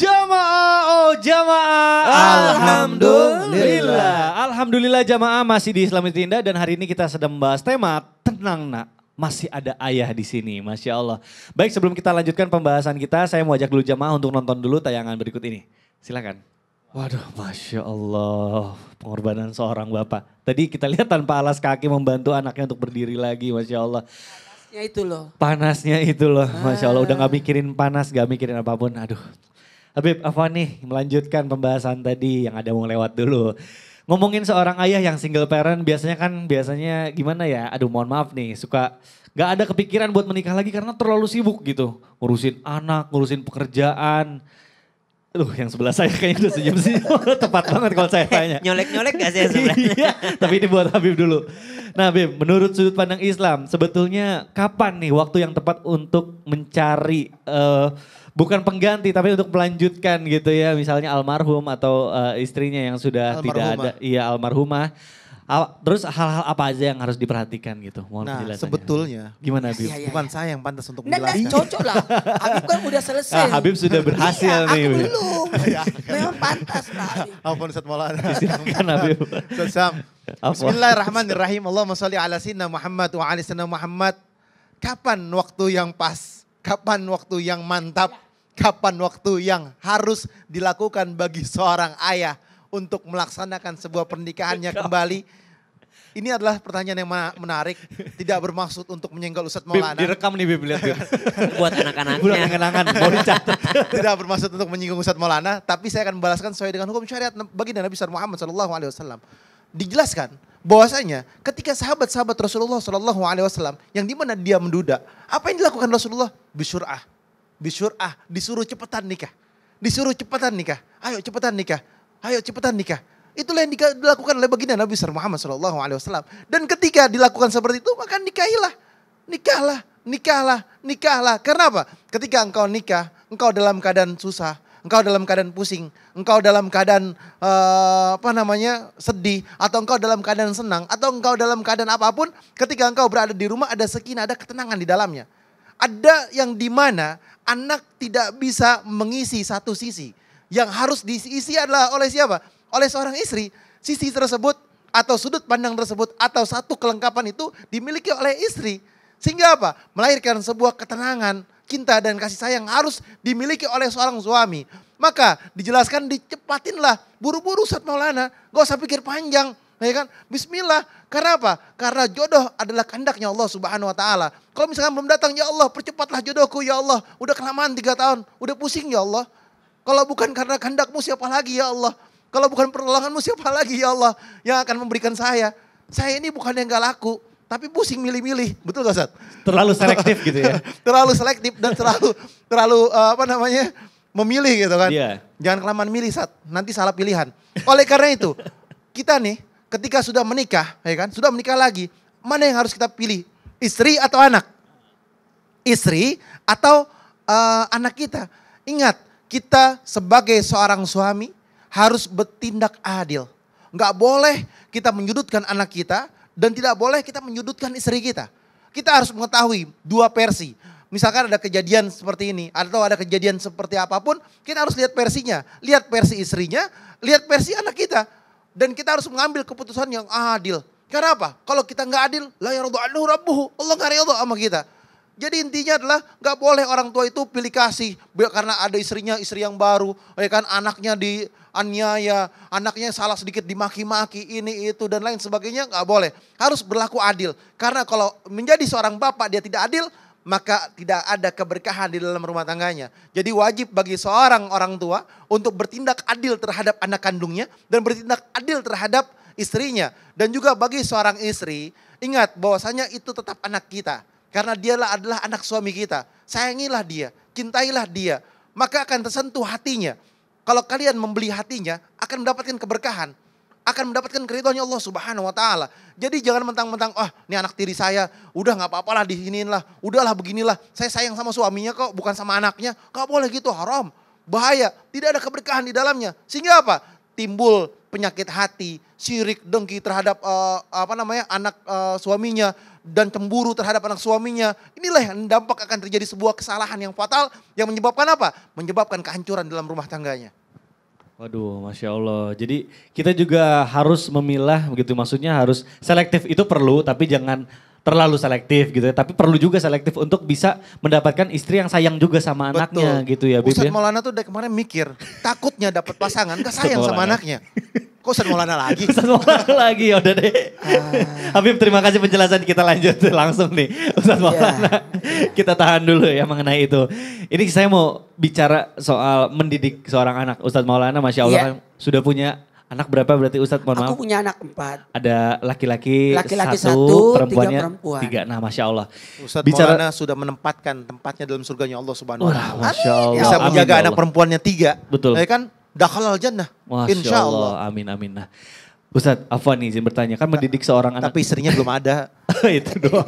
Jamaah, oh jamaah. Alhamdulillah jamaah masih di Islami Tinda dan hari ini kita sedang membahas tema tenang nak. Masih ada ayah di sini, Masya Allah. Baik, sebelum kita lanjutkan pembahasan kita, saya mau ajak dulu jamaah untuk nonton dulu tayangan berikut ini. Silakan. Waduh, Masya Allah, pengorbanan seorang bapak. Tadi kita lihat tanpa alas kaki membantu anaknya untuk berdiri lagi, Masya Allah. Panasnya itu loh, Masya Allah. Udah gak mikirin panas, gak mikirin apapun, aduh. Habib, apa nih melanjutkan pembahasan tadi yang ada mau lewat dulu. Ngomongin seorang ayah yang single parent biasanya gimana ya, aduh mohon maaf nih, suka gak ada kepikiran buat menikah lagi karena terlalu sibuk gitu. Ngurusin anak, ngurusin pekerjaan. Aduh yang sebelah saya kayaknya udah senyum-senyum, tepat banget kalau saya tanya. Nyolek-nyolek gak sih sebelah? Iya, tapi ini buat Habib dulu. Nah Habib, menurut sudut pandang Islam, sebetulnya kapan nih waktu yang tepat untuk mencari, bukan pengganti tapi untuk melanjutkan gitu ya, misalnya almarhum atau istrinya yang sudah tidak ada, iya almarhumah. Terus hal-hal apa aja yang harus diperhatikan gitu? Mohon penjelasannya. Sebetulnya gimana Habib? Bukan saya yang pantas untuk Nggak, menjelaskan. cocok lah. Habib kan udah selesai. Habib sudah berhasil iya, nih. Aku belum. Memang pantas lah Habib. Ampun Ustaz Maulana. Silakan Habib. Ustaz Sam. Bismillahirrahmanirrahim. Allahumma sholli ala sayyidina Muhammad wa ala sayyidina Muhammad. Kapan waktu yang pas? Kapan waktu yang mantap? Kapan waktu yang harus dilakukan bagi seorang ayah untuk melaksanakan sebuah pernikahannya kembali? Ini adalah pertanyaan yang menarik, tidak bermaksud untuk menyenggol Ustadz Maulana. Direkam nih Bib, lihat Bib. Buat anak-anaknya. Buat kenangan, mau dicatat. Tidak bermaksud untuk menyinggung Ustadz Maulana, tapi saya akan membalaskan sesuai dengan hukum syariat baginda Nabi Muhammad SAW. Dijelaskan bahwasanya ketika sahabat-sahabat Rasulullah SAW yang dimana dia menduda, apa yang dilakukan Rasulullah? Bisyur'ah, disuruh cepetan nikah. Disuruh cepetan nikah, ayo cepetan nikah, ayo cepetan nikah. Itulah yang dilakukan oleh baginda Nabi Muhammad SAW. Dan ketika dilakukan seperti itu, maka nikahlah. Karena apa? Ketika engkau nikah, engkau dalam keadaan susah, engkau dalam keadaan pusing, engkau dalam keadaan sedih, atau engkau dalam keadaan senang, atau engkau dalam keadaan apapun, ketika engkau berada di rumah ada sakinah, ada ketenangan di dalamnya. Ada yang dimana anak tidak bisa mengisi satu sisi. Yang harus diisi adalah oleh siapa? Oleh seorang istri. Sisi tersebut atau sudut pandang tersebut atau satu kelengkapan itu dimiliki oleh istri. Sehingga apa? Melahirkan sebuah ketenangan, cinta dan kasih sayang harus dimiliki oleh seorang suami. Maka dijelaskan dicepatinlah, buru-buru Ustadz Maulana, gak usah pikir panjang. Ya kan? Bismillah. Karena apa? Karena jodoh adalah kehendaknya Allah Subhanahu wa taala. Kalau misalkan belum datang, ya Allah, percepatlah jodohku ya Allah. Udah kelamaan 3 tahun, udah pusing ya Allah. Kalau bukan karena kehendakmu siapa lagi ya Allah? Kalau bukan pertolonganmu siapa lagi ya Allah yang akan memberikan saya? Saya ini bukan yang gak laku, tapi pusing milih-milih. Betul gak Ustaz? Terlalu selektif gitu ya? Terlalu selektif dan terlalu memilih gitu kan. Iya. Jangan kelamaan milih Ustaz, nanti salah pilihan. Oleh karena itu, kita nih ketika sudah menikah, ya kan, sudah menikah lagi, mana yang harus kita pilih? Istri atau anak? Istri atau anak kita? Ingat, kita sebagai seorang suami harus bertindak adil. Enggak boleh kita menyudutkan anak kita dan tidak boleh kita menyudutkan istri kita. Kita harus mengetahui dua versi. Misalkan ada kejadian seperti ini atau ada kejadian seperti apapun, kita harus lihat versinya. Lihat versi istrinya, lihat versi anak kita. Dan kita harus mengambil keputusan yang adil. Karena apa? Kalau kita enggak adil, la yaradu anhu rabbuhu. Allah enggak ridho sama kita. Jadi intinya adalah gak boleh orang tua itu pilih kasih. Karena ada istrinya, istri yang baru. Ya kan, anaknya dianiaya, anaknya salah sedikit dimaki-maki, ini itu dan lain sebagainya. Gak boleh, harus berlaku adil. Karena kalau menjadi seorang bapak dia tidak adil, maka tidak ada keberkahan di dalam rumah tangganya. Jadi wajib bagi seorang orang tua untuk bertindak adil terhadap anak kandungnya. Dan bertindak adil terhadap istrinya. Dan juga bagi seorang istri, ingat bahwasanya itu tetap anak kita. Karena dialah adalah anak suami kita. Sayangilah dia, cintailah dia. Maka akan tersentuh hatinya. Kalau kalian membeli hatinya, akan mendapatkan keberkahan. Akan mendapatkan keridhaan Allah Subhanahu wa taala. Jadi jangan mentang-mentang, ini anak tiri saya, udah gak apa-apalah disiniin lah. Udahlah beginilah, saya sayang sama suaminya kok, bukan sama anaknya. Gak boleh gitu, haram. Bahaya, tidak ada keberkahan di dalamnya. Sehingga apa? Timbul penyakit hati, syirik, dengki terhadap anak suaminya dan cemburu terhadap anak suaminya. Inilah yang dampak akan terjadi sebuah kesalahan yang fatal yang menyebabkan apa? Menyebabkan kehancuran dalam rumah tangganya. Waduh, Masya Allah. Jadi kita juga harus memilah begitu, maksudnya harus selektif itu perlu, tapi jangan terlalu selektif gitu ya. Tapi perlu juga selektif untuk bisa mendapatkan istri yang sayang juga sama anaknya gitu ya, Bib. Ustadz Ya? Maulana tuh dari kemarin mikir, takutnya dapat pasangan gak sayang Ustadz sama Maulana. anaknya. Kok Ustadz Maulana lagi? Ustadz Maulana lagi, ya udah deh. Habib, terima kasih penjelasan, kita lanjut langsung nih. Ustadz Maulana, kita tahan dulu ya mengenai itu. Ini saya mau bicara soal mendidik seorang anak. Ustadz Maulana, Masya Allah kan sudah punya anak berapa berarti Ustadz? Mohon maaf. Aku punya anak 4. Ada laki-laki Laki-laki satu, 1, perempuannya 3 perempuan. 3. Nah, Masya Allah. Ustadz Bicara- Maulana sudah menempatkan tempatnya dalam surganya Allah Subhanahu wa Wah, Ta'ala. Masya Allah. Bisa Amin, menjaga ya anak Allah. perempuannya 3. Betul. Ya kan? Dakhalal jannah. Masya Insya Allah. Amin, amin. Nah, Ustadz, Afwan nih izin bertanya, kan mendidik seorang anak. Tapi istrinya belum ada. Itu doang.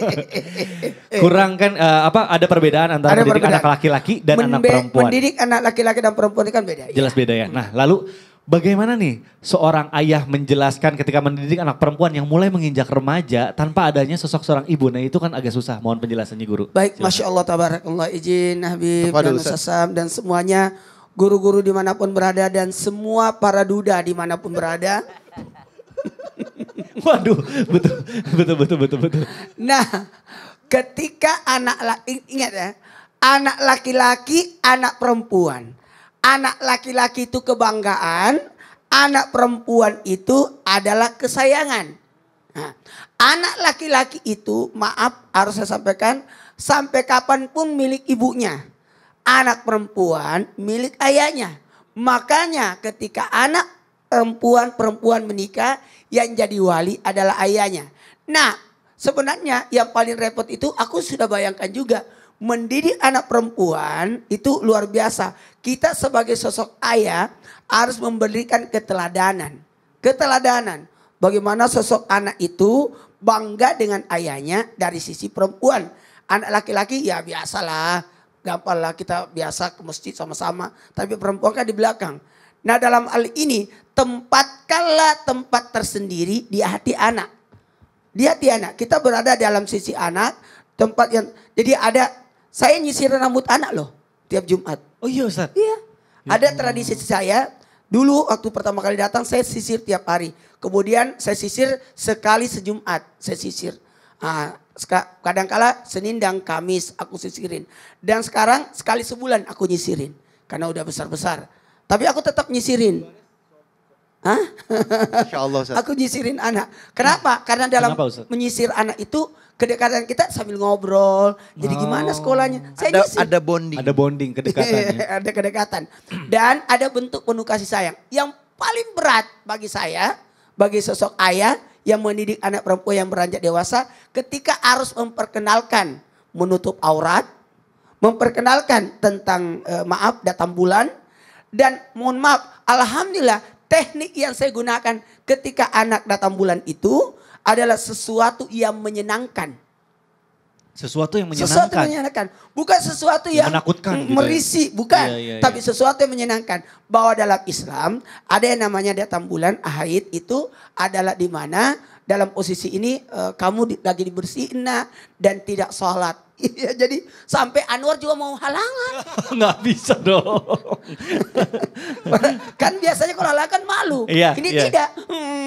Kurang kan, ada perbedaan antara Ada mendidik perbedaan. anak laki-laki dan anak perempuan. Mendidik anak laki-laki dan perempuan itu kan beda. Jelas beda ya. Nah, lalu bagaimana nih seorang ayah menjelaskan ketika mendidik anak perempuan yang mulai menginjak remaja tanpa adanya sosok seorang ibu? Nah, itu kan agak susah. Mohon penjelasannya, Guru. Baik, Silakan. Masya Allah, tabarakallah, izin Habib Tafadhol, dan Ustaz. Ustaz dan semuanya. Guru-guru dimanapun berada dan semua para duda dimanapun berada. Waduh, betul. Nah, ketika ingat ya, anak laki-laki, anak perempuan. Anak laki-laki itu kebanggaan, anak perempuan itu adalah kesayangan. Nah, anak laki-laki itu, maaf harus saya sampaikan, sampai kapanpun milik ibunya. Anak perempuan milik ayahnya. Makanya ketika anak perempuan menikah, yang jadi wali adalah ayahnya. Nah, sebenarnya yang paling repot itu aku sudah bayangkan juga. Mendidik anak perempuan itu luar biasa. Kita sebagai sosok ayah harus memberikan keteladanan. Keteladanan. Bagaimana sosok anak itu bangga dengan ayahnya dari sisi perempuan. Anak laki-laki ya biasalah. Gampang lah kita biasa ke masjid sama-sama. Tapi perempuan kan di belakang. Nah, dalam hal ini tempatkanlah tempat tersendiri di hati anak. Di hati anak. Kita berada dalam sisi anak. Tempat yang, jadi ada, saya nyisir rambut anak loh tiap Jumat. Oh iya, Ustaz. Iya. Ada tradisi saya. Dulu waktu pertama kali datang saya sisir tiap hari. Kemudian saya sisir sekali sejumat. Saya sisir. Kadangkala Senin dan Kamis aku sisirin. Dan sekarang sekali sebulan aku nyisirin. Karena udah besar-besar. Tapi aku tetap nyisirin. Hah? Insya Allah Ustaz. Aku nyisirin anak. Kenapa? Karena dalam Kenapa, Ustaz? menyisir anak itu kedekatan kita sambil ngobrol. Jadi gimana sekolahnya? Saya nyisir. Ada bonding. Ada bonding, kedekatannya. Ada kedekatan. Dan ada bentuk penuh kasih sayang. Yang paling berat bagi saya, bagi sosok ayah yang mendidik anak perempuan yang beranjak dewasa, ketika harus memperkenalkan menutup aurat, memperkenalkan tentang datang bulan, dan mohon maaf, alhamdulillah teknik yang saya gunakan ketika anak datang bulan itu adalah sesuatu yang menyenangkan. Sesuatu yang Sesuatu menyenangkan. yang menyenangkan. Bukan sesuatu yang Menakutkan gitu ya. merisi. Bukan. Iya, Tapi sesuatu yang menyenangkan. Bahwa dalam Islam ada yang namanya datang bulan haid itu adalah di mana dalam posisi ini kamu lagi dibersihin dan tidak sholat. Iya, jadi sampai Anwar juga mau halangan. Nggak bisa dong. Kan biasanya kalau halangan malu. Iya, Ini iya. tidak.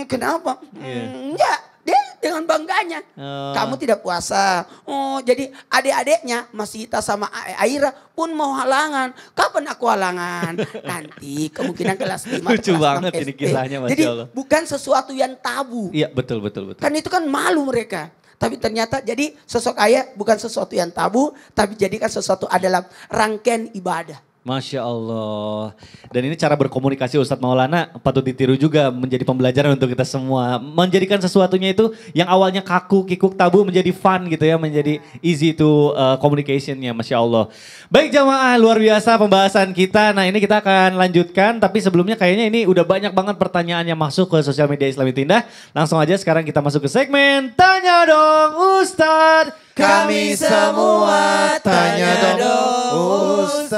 Kenapa? Enggak. Dia dengan bangganya. Oh. Kamu tidak puasa. Oh, jadi adik-adiknya Masita sama Aira pun mau halangan. Kapan aku halangan? Nanti kemungkinan kelas 5 Lucu kelas banget 6 ini SD. kisahnya, Masya Jadi Allah. bukan sesuatu yang tabu. Iya, betul. Kan itu kan malu mereka. Tapi ternyata jadi sosok ayah bukan sesuatu yang tabu. Tapi jadikan sesuatu adalah rangkaian ibadah. Masya Allah. Dan ini cara berkomunikasi Ustadz Maulana patut ditiru juga, menjadi pembelajaran untuk kita semua. Menjadikan sesuatunya itu yang awalnya kaku, kikuk, tabu menjadi fun gitu ya. Menjadi easy to communicationnya, Masya Allah. Baik jamaah, luar biasa pembahasan kita. Nah ini kita akan lanjutkan, tapi sebelumnya kayaknya ini udah banyak banget pertanyaan yang masuk ke sosial media Islami Tindah. Langsung aja sekarang kita masuk ke segmen Tanya Dong Ustadz. Kami semua tanya dong Ustaz.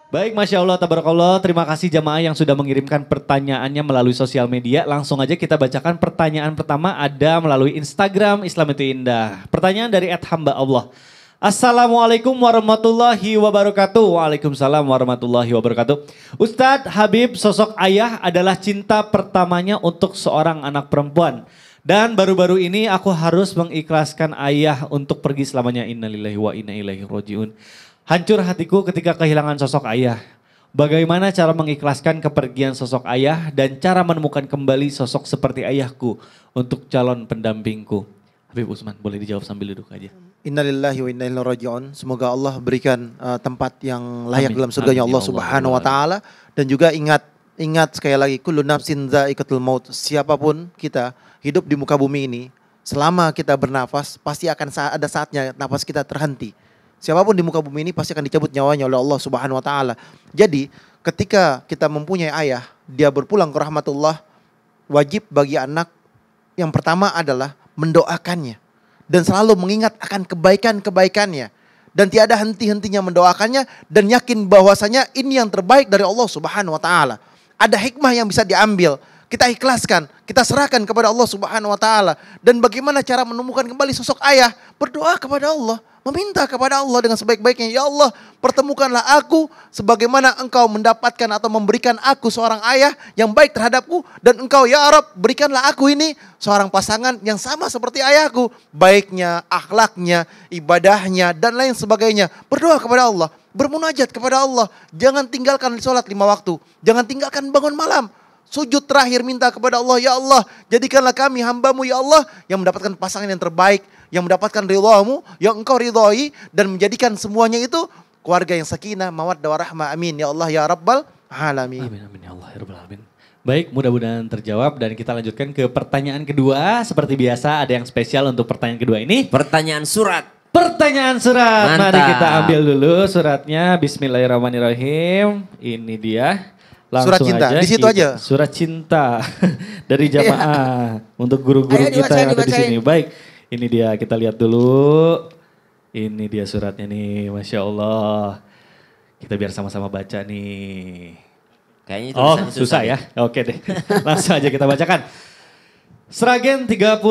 Baik, Masya Allah, tabarakallah. Terima kasih jamaah yang sudah mengirimkan pertanyaannya melalui sosial media. Langsung aja kita bacakan pertanyaan pertama ada melalui Instagram Islam itu Indah. Pertanyaan dari @hamba_Allah. Assalamualaikum warahmatullahi wabarakatuh. Waalaikumsalam warahmatullahi wabarakatuh. Ustadz Habib, sosok ayah adalah cinta pertamanya untuk seorang anak perempuan. Dan baru-baru ini aku harus mengikhlaskan ayah untuk pergi selamanya. Innalillahi wa inna ilaihi rojiun. Hancur hatiku ketika kehilangan sosok ayah. Bagaimana cara mengikhlaskan kepergian sosok ayah dan cara menemukan kembali sosok seperti ayahku untuk calon pendampingku? Habib Usman, boleh dijawab sambil duduk aja. Innalillahi wa inna ilaihi raji'un. Semoga Allah berikan tempat yang layak Amin. dalam surganya Amin, Allah ya Allah. Subhanahu wa taala, dan juga ingat sekali lagi kullu nafsin dha'iqatul maut. Siapapun kita hidup di muka bumi ini, selama kita bernafas pasti akan ada saatnya nafas kita terhenti. Siapapun di muka bumi ini pasti akan dicabut nyawanya oleh Allah Subhanahu wa taala. Jadi, ketika kita mempunyai ayah, dia berpulang ke rahmatullah, wajib bagi anak yang pertama adalah mendoakannya dan selalu mengingat akan kebaikan-kebaikannya dan tiada henti-hentinya mendoakannya dan yakin bahwasanya ini yang terbaik dari Allah Subhanahu wa taala. Ada hikmah yang bisa diambil. Kita ikhlaskan, kita serahkan kepada Allah Subhanahu wa taala. Dan bagaimana cara menemukan kembali sosok ayah? Berdoa kepada Allah, meminta kepada Allah dengan sebaik-baiknya. Ya Allah, pertemukanlah aku sebagaimana Engkau mendapatkan atau memberikan aku seorang ayah yang baik terhadapku, dan Engkau ya Rabb berikanlah aku ini seorang pasangan yang sama seperti ayahku, baiknya, akhlaknya, ibadahnya dan lain sebagainya. Berdoa kepada Allah, bermunajat kepada Allah. Jangan tinggalkan sholat 5 waktu, jangan tinggalkan bangun malam. Sujud terakhir minta kepada Allah, ya Allah jadikanlah kami hambamu ya Allah yang mendapatkan pasangan yang terbaik, yang mendapatkan ridhamu, yang Engkau ridhoi, dan menjadikan semuanya itu keluarga yang sakinah, mawaddah warahmah. Amin ya Allah ya Rabbal alamin. Amin amin ya Allah ya Rabbal alamin. Baik, mudah-mudahan terjawab dan kita lanjutkan ke pertanyaan kedua. Seperti biasa ada yang spesial untuk pertanyaan kedua ini. Pertanyaan surat. Pertanyaan surat. Mantap. Mari kita ambil dulu suratnya. Bismillahirrahmanirrahim. Ini dia. Langsung Surat cinta, aja di situ aja. Surat cinta dari jamaah untuk guru-guru Ayo, kita yang ada di dibacain. sini. Baik, ini dia kita lihat dulu. Ini dia suratnya nih, Masya Allah. Kita biar sama-sama baca nih. Kayaknya Oh, tulisannya susah ya. Oke deh. Langsung aja kita bacakan. Sragen 31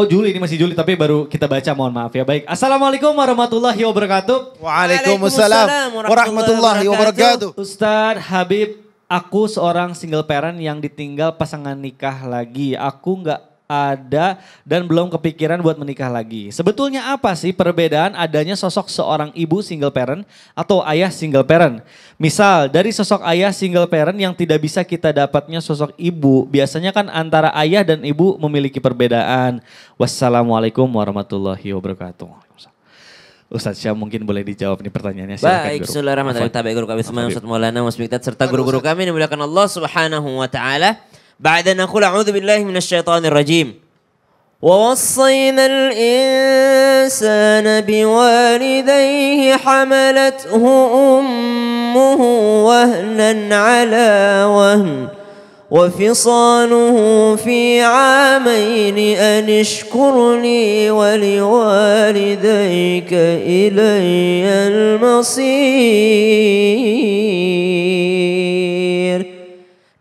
Juli, ini masih Juli tapi baru kita baca, mohon maaf ya. Baik. Assalamualaikum warahmatullahi wabarakatuh. Waalaikumsalam warahmatullahi wabarakatuh. Ustadz Habib, aku seorang single parent yang ditinggal pasangan nikah lagi. Aku nggak ada dan belum kepikiran buat menikah lagi. Sebetulnya apa sih perbedaan adanya sosok seorang ibu single parent atau ayah single parent? Misal dari sosok ayah single parent yang tidak bisa kita dapatnya sosok ibu. Biasanya kan antara ayah dan ibu memiliki perbedaan. Wassalamualaikum warahmatullahi wabarakatuh. Ustadz Syah mungkin boleh dijawab nih pertanyaannya. Silakan, Baik, Guru. bismillahirrahmanirrahim. Tabi guru kami semua, Habib. Ustaz Maulana, Mas serta guru-guru kami yang dimuliakan Allah Subhanahu wa taala. Ba'da naqul a'udzu billahi minasyaitonir rajim. Wa wassayna al-insana biwalidayhi hamalathu ummuhu wahnan 'ala wahn wa fisaluhu fi 'amayn an ishkur li wa liwalidayka ilayyal masir.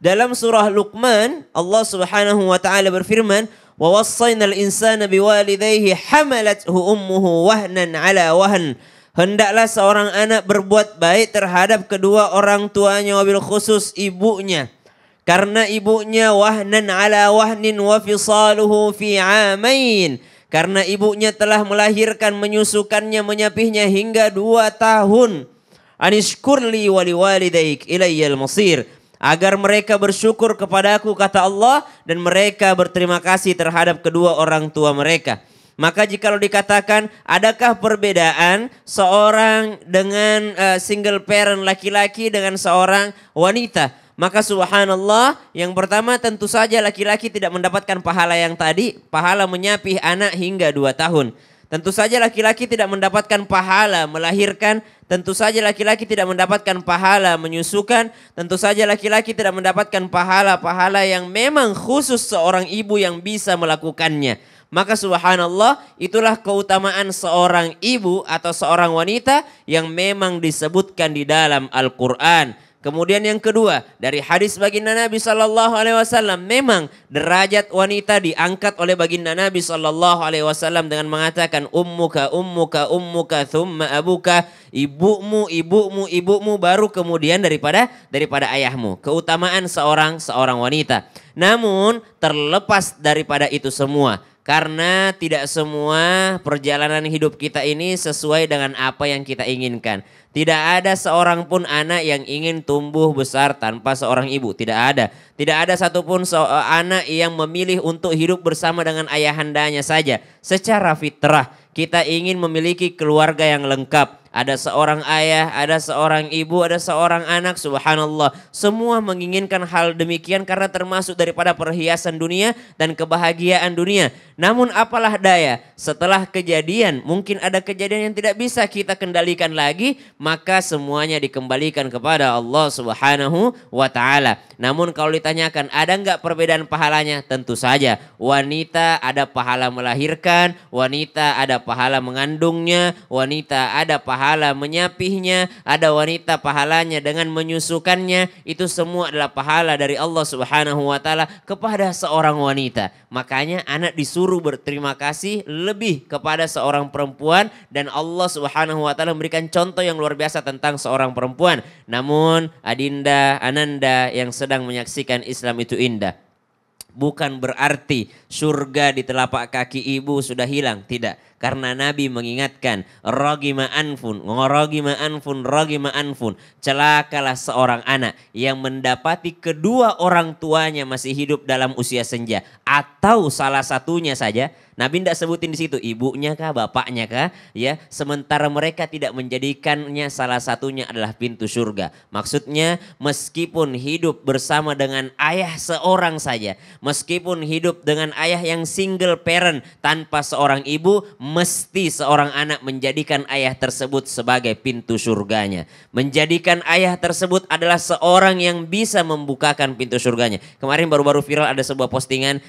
Dalam surah Luqman, Allah Subhanahu wa taala berfirman, "Wa wassaynal insana biwalidayhi hamalathu ummuhu wahnan 'ala wahn." Hendaklah seorang anak berbuat baik terhadap kedua orang tuanya, wabil khusus ibunya. Karena ibunya wahnan 'ala wahnin wa fisaluhu fi 'amain. Karena ibunya telah melahirkan, menyusukannya, menyapihnya hingga 2 tahun. Anishkurli wa liwalidayk ilayyal masir. Agar mereka bersyukur kepadaku, kata Allah, dan mereka berterima kasih terhadap kedua orang tua mereka. Maka jikalau dikatakan adakah perbedaan seorang dengan single parent laki-laki dengan seorang wanita? Maka subhanallah, yang pertama tentu saja laki-laki tidak mendapatkan pahala yang tadi, pahala menyapih anak hingga 2 tahun. Tentu saja laki-laki tidak mendapatkan pahala melahirkan, tentu saja laki-laki tidak mendapatkan pahala menyusukan, tentu saja laki-laki tidak mendapatkan pahala-pahala yang memang khusus seorang ibu yang bisa melakukannya. Maka subhanallah, itulah keutamaan seorang ibu atau seorang wanita yang memang disebutkan di dalam Al-Quran. Kemudian yang kedua, dari hadis baginda Nabi Sallallahu Alaihi Wasallam, memang derajat wanita diangkat oleh baginda Nabi Sallallahu Alaihi Wasallam dengan mengatakan ummuka ummuka ummuka thumma abuka, ibumu ibumu ibumu, baru kemudian daripada ayahmu. Keutamaan seorang wanita. Namun terlepas daripada itu semua, karena tidak semua perjalanan hidup kita ini sesuai dengan apa yang kita inginkan. Tidak ada seorang pun anak yang ingin tumbuh besar tanpa seorang ibu. Tidak ada. Tidak ada satupun anak yang memilih untuk hidup bersama dengan ayahandanya saja. Secara fitrah kita ingin memiliki keluarga yang lengkap. Ada seorang ayah, ada seorang ibu, ada seorang anak, subhanallah. Semua menginginkan hal demikian karena termasuk daripada perhiasan dunia dan kebahagiaan dunia. Namun apalah daya, setelah kejadian, mungkin ada kejadian yang tidak bisa kita kendalikan lagi, maka semuanya dikembalikan kepada Allah Subhanahu wa Ta'ala. Namun kalau ditanyakan, ada enggak perbedaan pahalanya? Tentu saja. Wanita ada pahala melahirkan, wanita ada pahala mengandungnya, wanita ada pahala menyapihnya, ada wanita pahalanya dengan menyusukannya. Itu semua adalah pahala dari Allah Subhanahu wa Ta'ala kepada seorang wanita. Makanya anak disuruh berterima kasih lebih kepada seorang perempuan, dan Allah Subhanahu wa Ta'ala memberikan contoh yang luar biasa tentang seorang perempuan. Namun Adinda, Ananda yang sedang menyaksikan Islam itu indah, bukan berarti surga di telapak kaki ibu sudah hilang, tidak. Karena Nabi mengingatkan, ragima anfun, ragima anfun. Celakalah seorang anak yang mendapati kedua orang tuanya masih hidup dalam usia senja, atau salah satunya saja. Nabi tidak sebutin di situ ibunya kah, bapaknya kah, ya. Sementara mereka tidak menjadikannya salah satunya adalah pintu surga. Maksudnya meskipun hidup bersama dengan ayah seorang saja, meskipun hidup dengan ayah yang single parent tanpa seorang ibu, mesti seorang anak menjadikan ayah tersebut sebagai pintu surganya. Menjadikan ayah tersebut adalah seorang yang bisa membukakan pintu surganya. Kemarin baru-baru viral ada sebuah postingan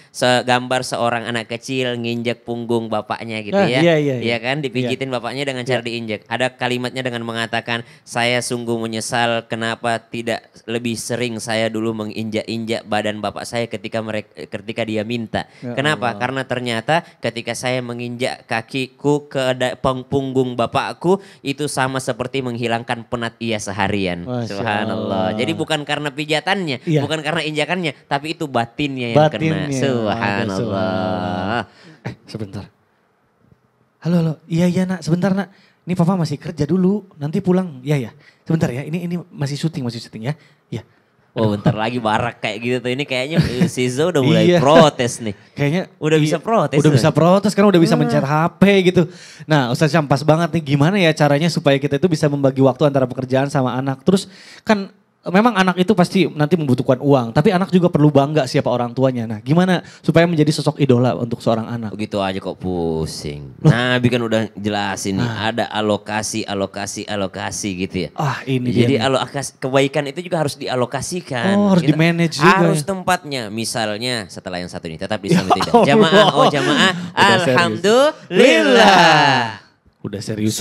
gambar seorang anak kecil nginjek punggung bapaknya gitu ya. Iya kan, dipijitin bapaknya dengan cara diinjek. Ada kalimatnya dengan mengatakan, saya sungguh menyesal kenapa tidak lebih sering saya dulu menginjak-injak badan bapak saya ketika dia minta. Kenapa? Karena ternyata ketika saya menginjak kakiku ke punggung bapakku, itu sama seperti menghilangkan penat ia seharian. Subhanallah. Jadi bukan karena pijatannya, bukan karena injakannya, tapi itu batinnya yang kena. Subhanallah. Sebentar. Halo. Iya nak, sebentar nak. Ini papa masih kerja dulu, nanti pulang. Iya. Sebentar ya, ini masih syuting ya. Iya. Oh bentar lagi barak kayak gitu tuh. Ini kayaknya si Zo udah mulai protes nih. Kayaknya udah bisa protes. Udah bisa protes karena udah bisa mencet HP gitu. Nah Ustaz Syam, pas banget nih, gimana ya caranya supaya kita itu bisa membagi waktu antara pekerjaan sama anak. Terus kan memang anak itu pasti nanti membutuhkan uang, tapi anak juga perlu bangga siapa orang tuanya. Nah gimana supaya menjadi sosok idola untuk seorang anak? Begitu aja kok pusing. Nabi kan udah jelasin nih, ada alokasi gitu ya. Ini jadi dia kebaikan itu juga harus dialokasikan. Harus di-manage juga. Harus tempatnya. Misalnya setelah yang satu ini tetap di Islam tidak. Jamaah, alhamdulillah. Udah serius.